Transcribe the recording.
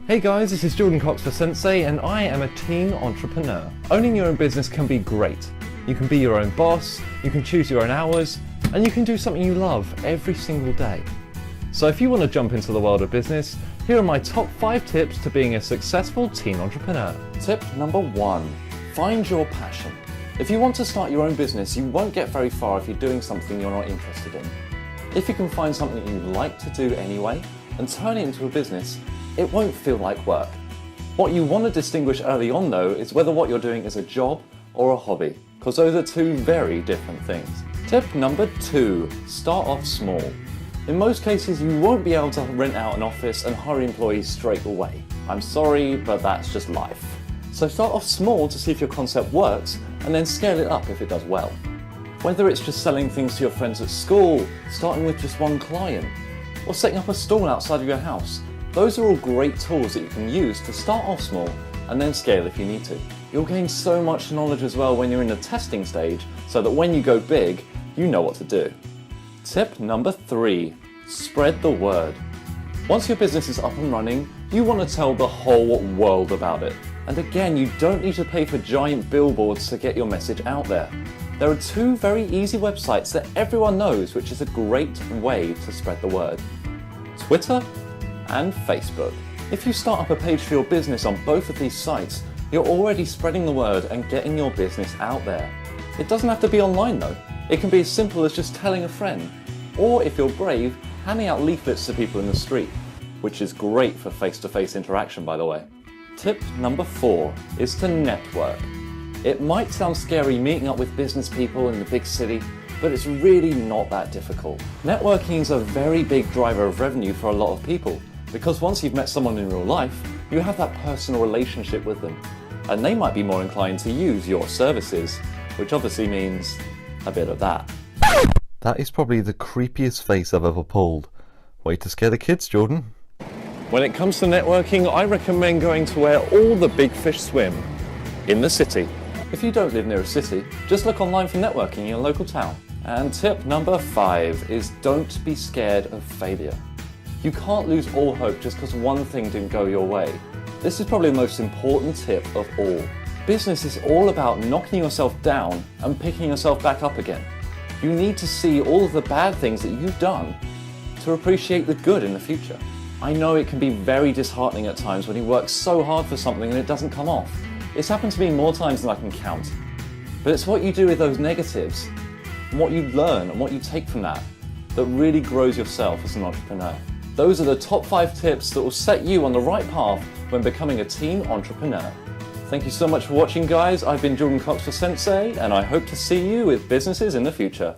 Hey guys, this is Jordan Cox for CentSai and I am a teen entrepreneur. Owning your own business can be great. You can be your own boss, you can choose your own hours, and you can do something you love every single day. So if you want to jump into the world of business, here are my top 5 tips to being a successful teen entrepreneur. Tip number 1, find your passion. If you want to start your own business, you won't get very far if you're doing something you're not interested in. If you can find something you like to do anyway and turn it into a business, it won't feel like work. What you want to distinguish early on though is whether what you're doing is a job or a hobby, because those are two very different things. Tip number 2, start off small. In most cases, you won't be able to rent out an office and hire employees straight away. I'm sorry, but that's just life. So start off small to see if your concept works and then scale it up if it does well. Whether it's just selling things to your friends at school, starting with just one client, or setting up a stall outside of your house, those are all great tools that you can use to start off small and then scale if you need to. You'll gain so much knowledge as well when you're in the testing stage, so that when you go big, you know what to do. Tip number 3, spread the word. Once your business is up and running, you want to tell the whole world about it. And again, you don't need to pay for giant billboards to get your message out there. There are 2 very easy websites that everyone knows, which is a great way to spread the word. Twitter and Facebook. If you start up a page for your business on both of these sites, you're already spreading the word and getting your business out there. It doesn't have to be online though. It can be as simple as just telling a friend, or if you're brave, handing out leaflets to people in the street, which is great for face-to-face interaction, by the way. Tip number 4 is to network. It might sound scary meeting up with business people in the big city, but it's really not that difficult. Networking is a very big driver of revenue for a lot of people, because once you've met someone in real life, you have that personal relationship with them, and they might be more inclined to use your services, which obviously means a bit of that. That is probably the creepiest face I've ever pulled. Way to scare the kids, Jordan. When it comes to networking, I recommend going to where all the big fish swim, in the city. If you don't live near a city, just look online for networking in your local town. And tip number 5 is don't be scared of failure. You can't lose all hope just because one thing didn't go your way. This is probably the most important tip of all. Business is all about knocking yourself down and picking yourself back up again. You need to see all of the bad things that you've done to appreciate the good in the future. I know it can be very disheartening at times when you work so hard for something and it doesn't come off. It's happened to me more times than I can count. But it's what you do with those negatives, and what you learn and what you take from that really grows yourself as an entrepreneur. Those are the top 5 tips that will set you on the right path when becoming a teen entrepreneur. Thank you so much for watching, guys. I've been Jordan Cox for CentSai, and I hope to see you with businesses in the future.